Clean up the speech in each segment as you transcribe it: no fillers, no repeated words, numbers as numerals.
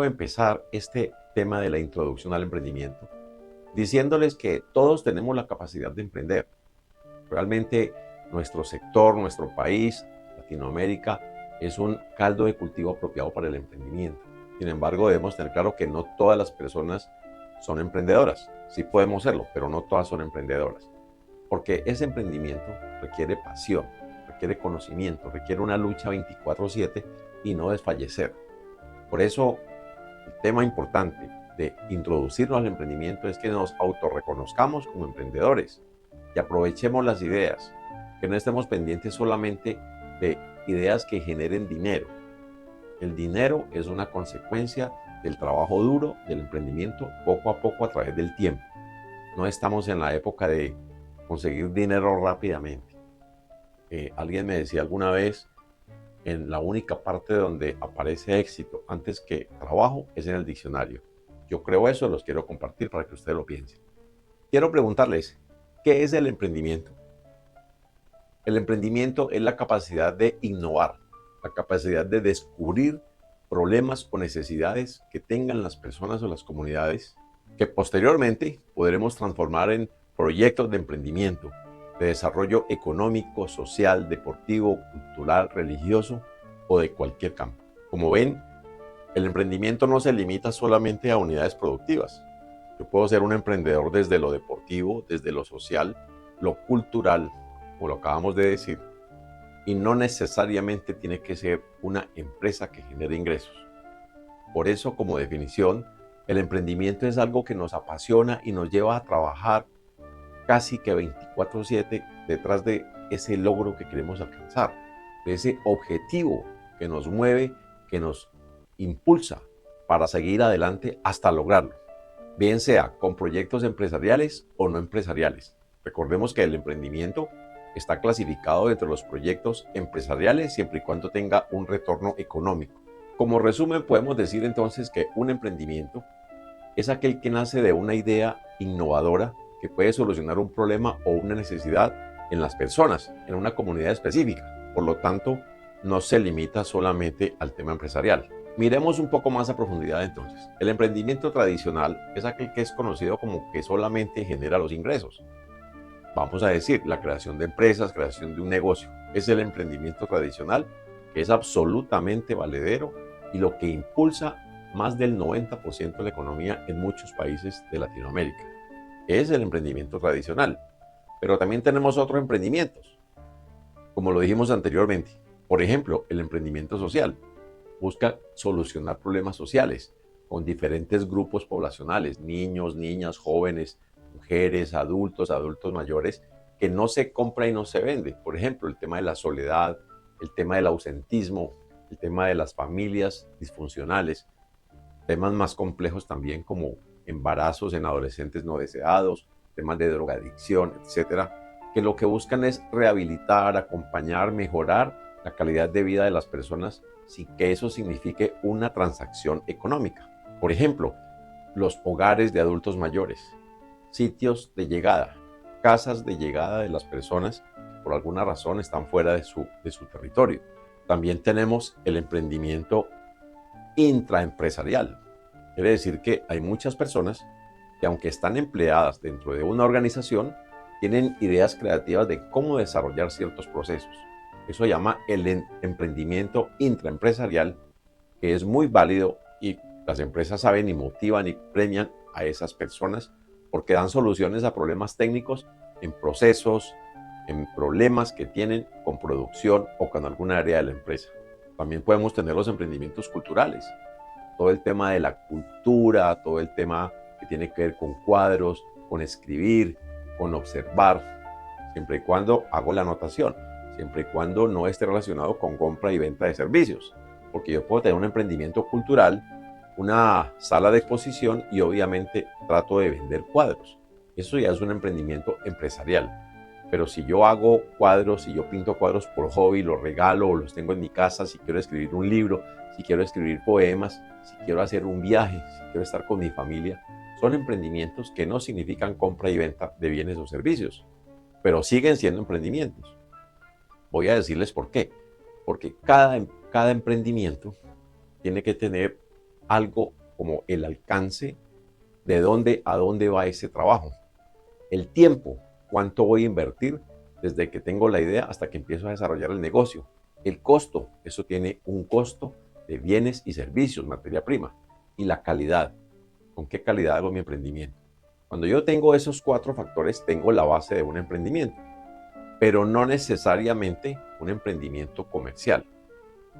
quiero empezar este tema de la introducción al emprendimiento diciéndoles que todos tenemos la capacidad de emprender. Realmente nuestro sector, nuestro país, Latinoamérica, es un caldo de cultivo apropiado para el emprendimiento. Sin embargo, debemos tener claro que no todas las personas son emprendedoras. Sí podemos serlo, pero no todas son emprendedoras. Porque ese emprendimiento requiere pasión, requiere conocimiento, requiere una lucha 24/7 y no desfallecer. Por eso, el tema importante de introducirnos al emprendimiento es que nos autorreconozcamos como emprendedores y aprovechemos las ideas, que no estemos pendientes solamente de ideas que generen dinero. El dinero es una consecuencia del trabajo duro, del emprendimiento, poco a poco a través del tiempo. No estamos en la época de conseguir dinero rápidamente. Alguien me decía alguna vez, en la única parte donde aparece éxito antes que trabajo es en el diccionario. Yo creo eso, los quiero compartir para que ustedes lo piensen. Quiero preguntarles, ¿qué es el emprendimiento? El emprendimiento es la capacidad de innovar, la capacidad de descubrir problemas o necesidades que tengan las personas o las comunidades que posteriormente podremos transformar en proyectos de emprendimiento, de desarrollo económico, social, deportivo, cultural, religioso o de cualquier campo. Como ven, el emprendimiento no se limita solamente a unidades productivas. Yo puedo ser un emprendedor desde lo deportivo, desde lo social, lo cultural, como lo acabamos de decir, y no necesariamente tiene que ser una empresa que genere ingresos. Por eso, como definición, el emprendimiento es algo que nos apasiona y nos lleva a trabajar casi que 24/7 detrás de ese logro que queremos alcanzar, de ese objetivo que nos mueve, que nos impulsa para seguir adelante hasta lograrlo, bien sea con proyectos empresariales o no empresariales. Recordemos que el emprendimiento está clasificado dentro de los proyectos empresariales siempre y cuando tenga un retorno económico. Como resumen, podemos decir entonces que un emprendimiento es aquel que nace de una idea innovadora que puede solucionar un problema o una necesidad en las personas, en una comunidad específica. Por lo tanto, no se limita solamente al tema empresarial. Miremos un poco más a profundidad entonces. El emprendimiento tradicional es aquel que es conocido como que solamente genera los ingresos. Vamos a decir, la creación de empresas, creación de un negocio. Es el emprendimiento tradicional que es absolutamente valedero y lo que impulsa más del 90% de la economía en muchos países de Latinoamérica. Es el emprendimiento tradicional. Pero también tenemos otros emprendimientos, como lo dijimos anteriormente. Por ejemplo, el emprendimiento social busca solucionar problemas sociales con diferentes grupos poblacionales, niños, niñas, jóvenes, mujeres, adultos mayores, que no se compra y no se vende. Por ejemplo, el tema de la soledad, el tema del ausentismo, el tema de las familias disfuncionales, temas más complejos también como embarazos en adolescentes no deseados, temas de drogadicción, etcétera, que lo que buscan es rehabilitar, acompañar, mejorar la calidad de vida de las personas sin que eso signifique una transacción económica. Por ejemplo, los hogares de adultos mayores, sitios de llegada, casas de llegada de las personas que por alguna razón están fuera de su territorio. También tenemos el emprendimiento intraempresarial. Quiere decir que hay muchas personas que, aunque están empleadas dentro de una organización, tienen ideas creativas de cómo desarrollar ciertos procesos. Eso se llama el emprendimiento intraempresarial, que es muy válido y las empresas saben y motivan y premian a esas personas porque dan soluciones a problemas técnicos en procesos, en problemas que tienen con producción o con alguna área de la empresa. También podemos tener los emprendimientos culturales, todo el tema de la cultura, todo el tema que tiene que ver con cuadros, con escribir, con observar, siempre y cuando hago la anotación, siempre y cuando no esté relacionado con compra y venta de servicios, porque yo puedo tener un emprendimiento cultural, una sala de exposición y obviamente trato de vender cuadros. Eso ya es un emprendimiento empresarial. Pero si yo hago cuadros, si yo pinto cuadros por hobby, los regalo o los tengo en mi casa, si quiero escribir un libro, si quiero escribir poemas, si quiero hacer un viaje, si quiero estar con mi familia, son emprendimientos que no significan compra y venta de bienes o servicios, pero siguen siendo emprendimientos. Voy a decirles por qué. Porque cada emprendimiento tiene que tener algo como el alcance de dónde a dónde va ese trabajo. El tiempo, cuánto voy a invertir desde que tengo la idea hasta que empiezo a desarrollar el negocio. El costo, eso tiene un costo de bienes y servicios, materia prima. Y la calidad, con qué calidad hago mi emprendimiento. Cuando yo tengo esos 4 factores, tengo la base de un emprendimiento, pero no necesariamente un emprendimiento comercial,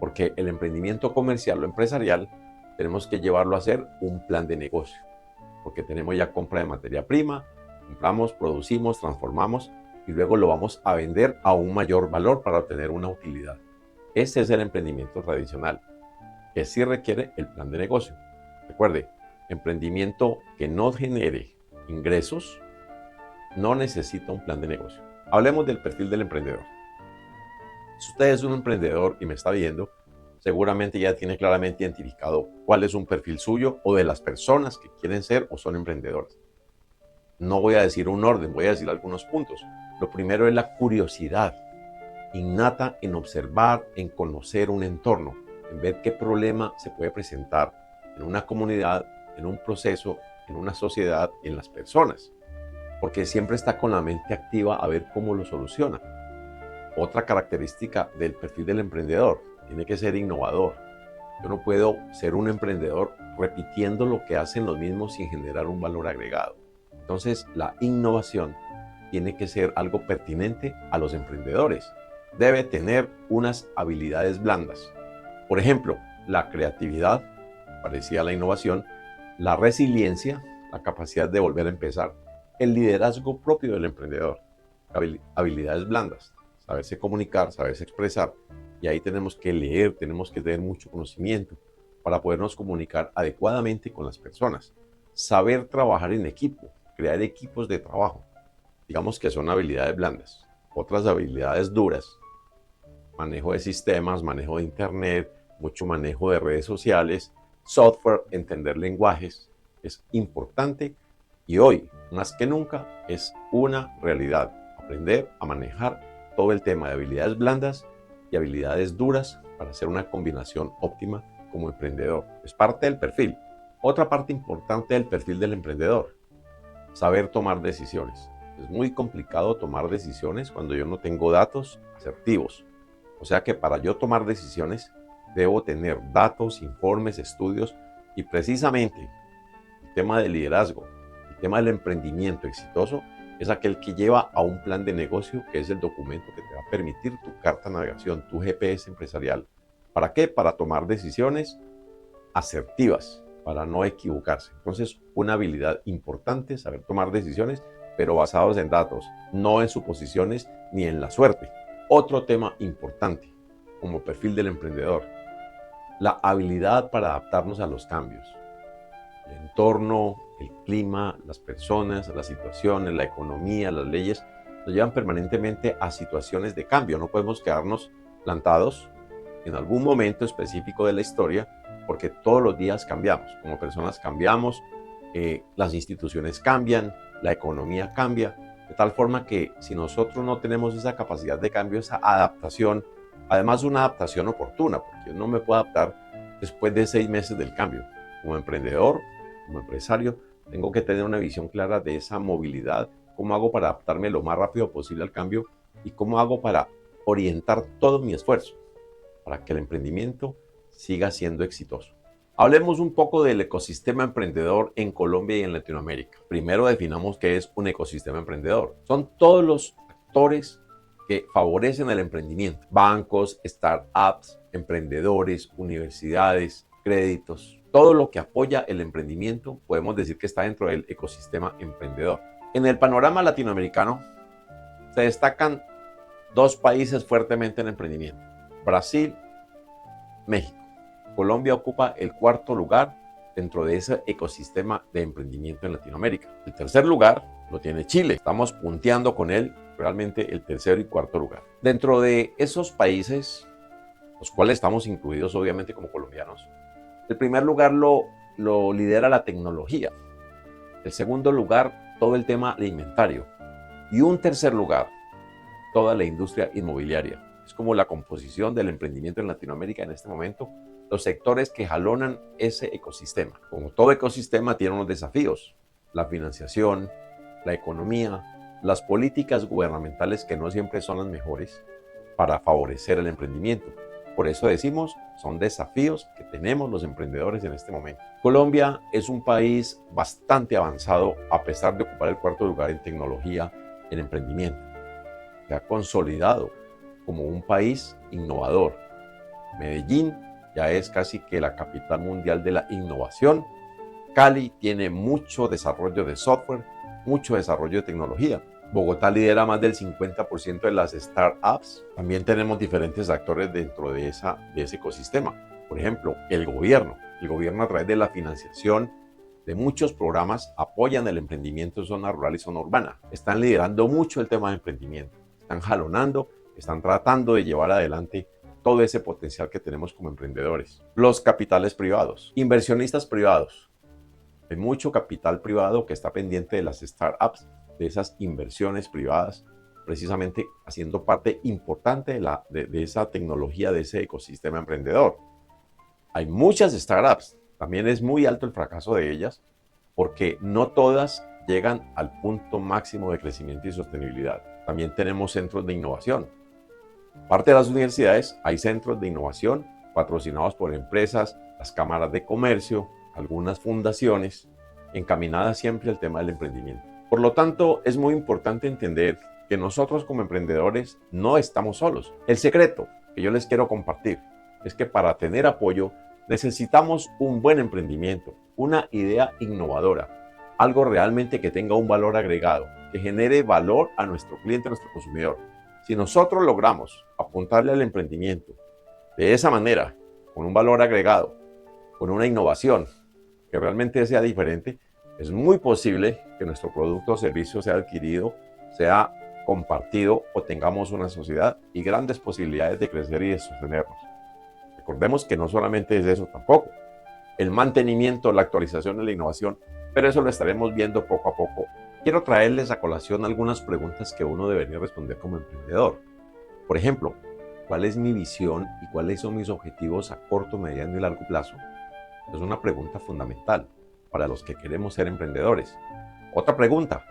porque el emprendimiento comercial o empresarial tenemos que llevarlo a ser un plan de negocio, porque tenemos ya compra de materia prima, compramos, producimos, transformamos y luego lo vamos a vender a un mayor valor para obtener una utilidad. Ese es el emprendimiento tradicional, que sí requiere el plan de negocio. Recuerde, emprendimiento que no genere ingresos no necesita un plan de negocio. Hablemos del perfil del emprendedor. Si usted es un emprendedor y me está viendo, seguramente ya tiene claramente identificado cuál es un perfil suyo o de las personas que quieren ser o son emprendedoras. No voy a decir un orden, voy a decir algunos puntos. Lo primero es la curiosidad innata en observar, en conocer un entorno, en ver qué problema se puede presentar en una comunidad, en un proceso, en una sociedad, en las personas. Porque siempre está con la mente activa a ver cómo lo soluciona. Otra característica del perfil del emprendedor, tiene que ser innovador. Yo no puedo ser un emprendedor repitiendo lo que hacen los mismos sin generar un valor agregado. Entonces, la innovación tiene que ser algo pertinente a los emprendedores. Debe tener unas habilidades blandas. Por ejemplo, la creatividad, parecida a la innovación, la resiliencia, la capacidad de volver a empezar, el liderazgo propio del emprendedor, habilidades blandas, saberse comunicar, saberse expresar, y ahí tenemos que leer, tenemos que tener mucho conocimiento para podernos comunicar adecuadamente con las personas, saber trabajar en equipo, crear equipos de trabajo, digamos que son habilidades blandas. Otras habilidades duras, manejo de sistemas, manejo de internet, mucho manejo de redes sociales, software, entender lenguajes, es importante y hoy, más que nunca, es una realidad. Aprender a manejar todo el tema de habilidades blandas y habilidades duras para hacer una combinación óptima como emprendedor. Es parte del perfil. Otra parte importante del perfil del emprendedor, saber tomar decisiones. Es muy complicado tomar decisiones cuando yo no tengo datos asertivos. O sea que para yo tomar decisiones debo tener datos, informes, estudios y precisamente el tema del liderazgo, el tema del emprendimiento exitoso es aquel que lleva a un plan de negocio que es el documento que te va a permitir tu carta de navegación, tu GPS empresarial. ¿Para qué? Para tomar decisiones asertivas, para no equivocarse. Entonces, una habilidad importante, saber tomar decisiones, pero basados en datos, no en suposiciones ni en la suerte. Otro tema importante como perfil del emprendedor, la habilidad para adaptarnos a los cambios. El entorno, el clima, las personas, las situaciones, la economía, las leyes, nos llevan permanentemente a situaciones de cambio. No podemos quedarnos plantados en algún momento específico de la historia, porque todos los días cambiamos. Como personas cambiamos, las instituciones cambian, la economía cambia, de tal forma que si nosotros no tenemos esa capacidad de cambio, esa adaptación, además una adaptación oportuna, porque yo no me puedo adaptar después de 6 meses del cambio. Como emprendedor, como empresario, tengo que tener una visión clara de esa movilidad, cómo hago para adaptarme lo más rápido posible al cambio y cómo hago para orientar todo mi esfuerzo para que el emprendimiento siga siendo exitoso. Hablemos un poco del ecosistema emprendedor en Colombia y en Latinoamérica. Primero definamos qué es un ecosistema emprendedor. Son todos los actores que favorecen el emprendimiento. Bancos, startups, emprendedores, universidades, créditos. Todo lo que apoya el emprendimiento podemos decir que está dentro del ecosistema emprendedor. En el panorama latinoamericano se destacan 2 países fuertemente en emprendimiento: Brasil, México. Colombia ocupa el 4.º lugar dentro de ese ecosistema de emprendimiento en Latinoamérica. El 3.er lugar lo tiene Chile. Estamos punteando con él realmente el 3.er y 4.º lugar. Dentro de esos países, los cuales estamos incluidos obviamente como colombianos, el primer lugar lo lidera la tecnología. El segundo lugar, todo el tema alimentario. Y un 3.er lugar, toda la industria inmobiliaria. Es como la composición del emprendimiento en Latinoamérica en este momento. los sectores que jalonan ese ecosistema. Como todo ecosistema tiene unos desafíos: la financiación, la economía, las políticas gubernamentales que no siempre son las mejores para favorecer el emprendimiento. Por eso decimos, son desafíos que tenemos los emprendedores en este momento. Colombia es un país bastante avanzado a pesar de ocupar el cuarto lugar en tecnología en emprendimiento. Se ha consolidado como un país innovador. Medellín ya es casi que la capital mundial de la innovación. Cali tiene mucho desarrollo de software, mucho desarrollo de tecnología. Bogotá lidera más del 50% de las startups. También tenemos diferentes actores dentro de ese ecosistema. Por ejemplo, el gobierno. El gobierno, a través de la financiación de muchos programas, apoyan el emprendimiento en zona rural y zona urbana. Están liderando mucho el tema de emprendimiento. Están jalonando, están tratando de llevar adelante todo ese potencial que tenemos como emprendedores. Los capitales privados, inversionistas privados. Hay mucho capital privado que está pendiente de las startups, de esas inversiones privadas, precisamente haciendo parte importante de esa tecnología, de ese ecosistema emprendedor. Hay muchas startups, también es muy alto el fracaso de ellas, porque no todas llegan al punto máximo de crecimiento y sostenibilidad. También tenemos centros de innovación. Aparte de las universidades, hay centros de innovación patrocinados por empresas, las cámaras de comercio, algunas fundaciones, encaminadas siempre al tema del emprendimiento. Por lo tanto, es muy importante entender que nosotros como emprendedores no estamos solos. El secreto que yo les quiero compartir es que para tener apoyo necesitamos un buen emprendimiento, una idea innovadora, algo realmente que tenga un valor agregado, que genere valor a nuestro cliente, a nuestro consumidor. Si nosotros logramos apuntarle al emprendimiento de esa manera, con un valor agregado, con una innovación que realmente sea diferente, es muy posible que nuestro producto o servicio sea adquirido, sea compartido o tengamos una sociedad y grandes posibilidades de crecer y de sostenernos. Recordemos que no solamente es eso tampoco, el mantenimiento, la actualización y la innovación, pero eso lo estaremos viendo poco a poco. Quiero traerles a colación algunas preguntas que uno debería responder como emprendedor. Por ejemplo, ¿cuál es mi visión y cuáles son mis objetivos a corto, mediano y largo plazo? Es una pregunta fundamental para los que queremos ser emprendedores. Otra pregunta: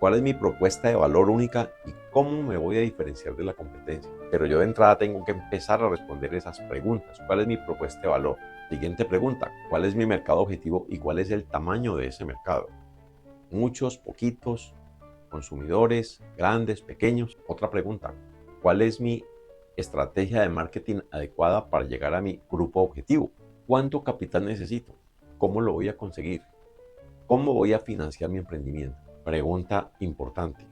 ¿cuál es mi propuesta de valor única y cómo me voy a diferenciar de la competencia? Pero yo de entrada tengo que empezar a responder esas preguntas. ¿Cuál es mi propuesta de valor? Siguiente pregunta: ¿cuál es mi mercado objetivo y cuál es el tamaño de ese mercado? Muchos, poquitos, consumidores, grandes, pequeños. Otra pregunta: ¿cuál es mi estrategia de marketing adecuada para llegar a mi grupo objetivo? ¿Cuánto capital necesito? ¿Cómo lo voy a conseguir? ¿Cómo voy a financiar mi emprendimiento? Pregunta importante: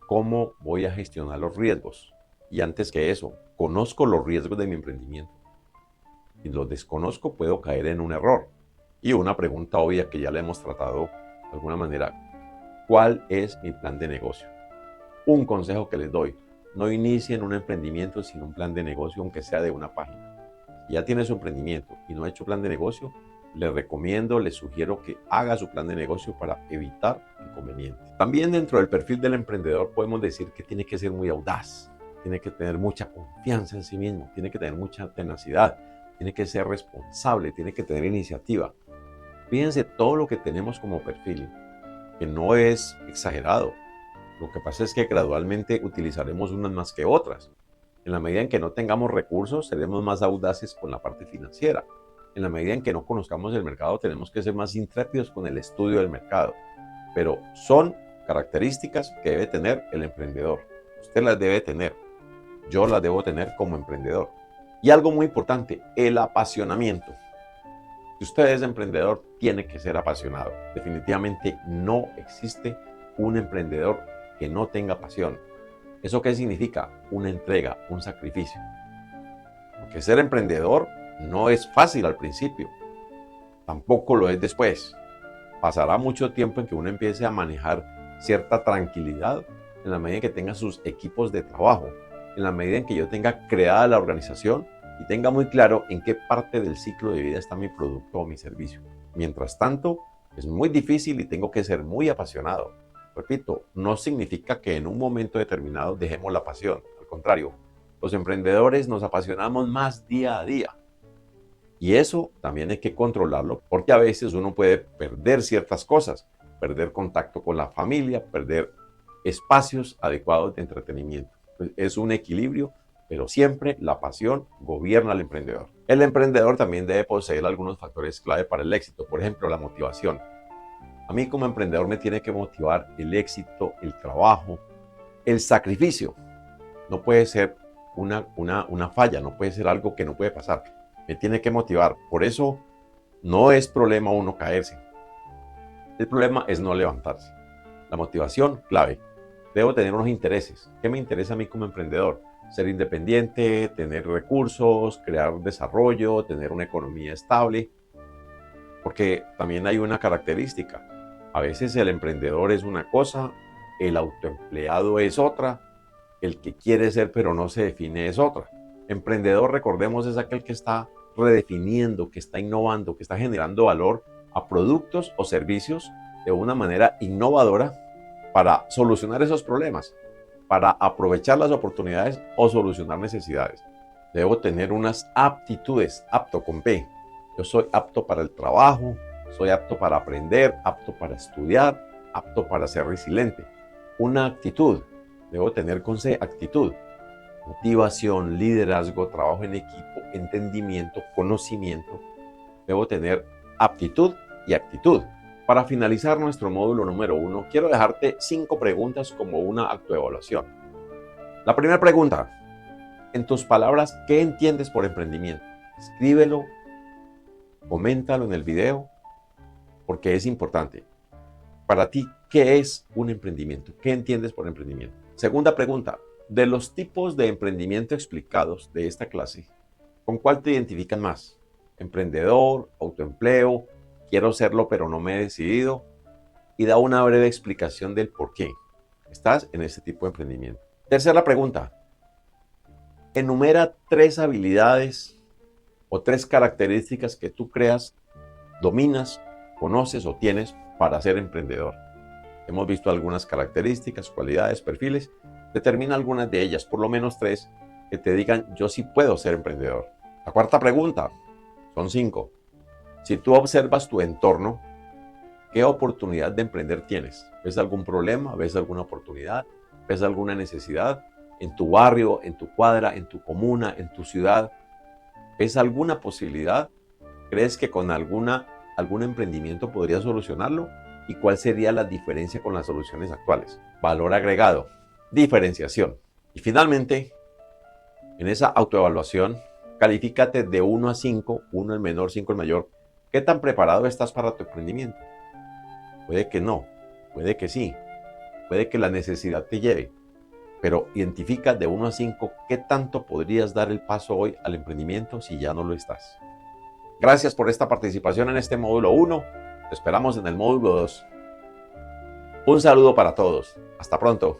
¿cómo voy a gestionar los riesgos? Y antes que eso, ¿conozco los riesgos de mi emprendimiento? Si los desconozco, puedo caer en un error. Y una pregunta obvia que ya la hemos tratado de alguna manera: ¿cuál es mi plan de negocio? Un consejo que les doy: no inicien un emprendimiento sin un plan de negocio, aunque sea de una página. Si ya tiene su emprendimiento y no ha hecho plan de negocio, les recomiendo, les sugiero que haga su plan de negocio para evitar inconvenientes. También dentro del perfil del emprendedor podemos decir que tiene que ser muy audaz, tiene que tener mucha confianza en sí mismo, tiene que tener mucha tenacidad, tiene que ser responsable, tiene que tener iniciativa. Fíjense todo lo que tenemos como perfil, que no es exagerado. Lo que pasa es que gradualmente utilizaremos unas más que otras. En la medida en que no tengamos recursos, seremos más audaces con la parte financiera. En la medida en que no conozcamos el mercado, tenemos que ser más intrépidos con el estudio del mercado. Pero son características que debe tener el emprendedor. Usted las debe tener. Yo las debo tener como emprendedor. Y algo muy importante: el apasionamiento. Si usted es emprendedor, tiene que ser apasionado. Definitivamente no existe un emprendedor que no tenga pasión. ¿Eso qué significa? Una entrega, un sacrificio. Porque ser emprendedor no es fácil al principio, tampoco lo es después. Pasará mucho tiempo en que uno empiece a manejar cierta tranquilidad en la medida en que tenga sus equipos de trabajo, en la medida en que yo tenga creada la organización y tenga muy claro en qué parte del ciclo de vida está mi producto o mi servicio. Mientras tanto, es muy difícil y tengo que ser muy apasionado. Repito, no significa que en un momento determinado dejemos la pasión. Al contrario, los emprendedores nos apasionamos más día a día. Y eso también hay que controlarlo, porque a veces uno puede perder ciertas cosas, perder contacto con la familia, perder espacios adecuados de entretenimiento. Pues es un equilibrio, pero siempre la pasión gobierna al emprendedor. El emprendedor también debe poseer algunos factores clave para el éxito, por ejemplo, la motivación. A mí como emprendedor me tiene que motivar el éxito, el trabajo, el sacrificio. No puede ser una falla, no puede ser algo que no puede pasar. Me tiene que motivar. Por eso no es problema uno caerse. El problema es no levantarse. La motivación, clave. Debo tener unos intereses. ¿Qué me interesa a mí como emprendedor? Ser independiente, tener recursos, crear desarrollo, tener una economía estable. Porque también hay una característica. A veces el emprendedor es una cosa, el autoempleado es otra, el que quiere ser pero no se define es otra. Emprendedor, recordemos, es aquel que está redefiniendo, que está innovando, que está generando valor a productos o servicios de una manera innovadora para solucionar esos problemas, para aprovechar las oportunidades o solucionar necesidades. Debo tener unas aptitudes, apto con P. Yo soy apto para el trabajo, soy apto para aprender, apto para estudiar, apto para ser resiliente. Una actitud, debo tener con C, actitud. Motivación, liderazgo, trabajo en equipo, entendimiento, conocimiento. Debo tener aptitud y actitud. Para finalizar nuestro módulo número 1, quiero dejarte 5 preguntas como una autoevaluación. La primera pregunta, en tus palabras, ¿qué entiendes por emprendimiento? Escríbelo, coméntalo en el video, porque es importante. Para ti, ¿qué es un emprendimiento? ¿Qué entiendes por emprendimiento? Segunda pregunta, de los tipos de emprendimiento explicados de esta clase, ¿con cuál te identifican más? Emprendedor, autoempleo, quiero serlo pero no me he decidido. Y da una breve explicación del por qué estás en este tipo de emprendimiento. Tercera pregunta, enumera 3 habilidades o 3 características que tú creas, dominas, conoces o tienes para ser emprendedor. Hemos visto algunas características, cualidades, perfiles. Determina algunas de ellas, por lo menos 3, que te digan yo sí puedo ser emprendedor. La cuarta pregunta, son 5. Si tú observas tu entorno, ¿qué oportunidad de emprender tienes? ¿Ves algún problema? ¿Ves alguna oportunidad? ¿Ves alguna necesidad? ¿En tu barrio, en tu cuadra, en tu comuna, en tu ciudad? ¿Ves alguna posibilidad? ¿Crees que con algún emprendimiento podrías solucionarlo? ¿Y cuál sería la diferencia con las soluciones actuales? Valor agregado, diferenciación. Y finalmente, en esa autoevaluación, califícate de 1 a 5, 1 el menor, 5 el mayor. ¿Qué tan preparado estás para tu emprendimiento? Puede que no, puede que sí, puede que la necesidad te lleve, pero identifica de 1 a 5 qué tanto podrías dar el paso hoy al emprendimiento si ya no lo estás. Gracias por esta participación en este módulo 1. Te esperamos en el módulo 2. Un saludo para todos. Hasta pronto.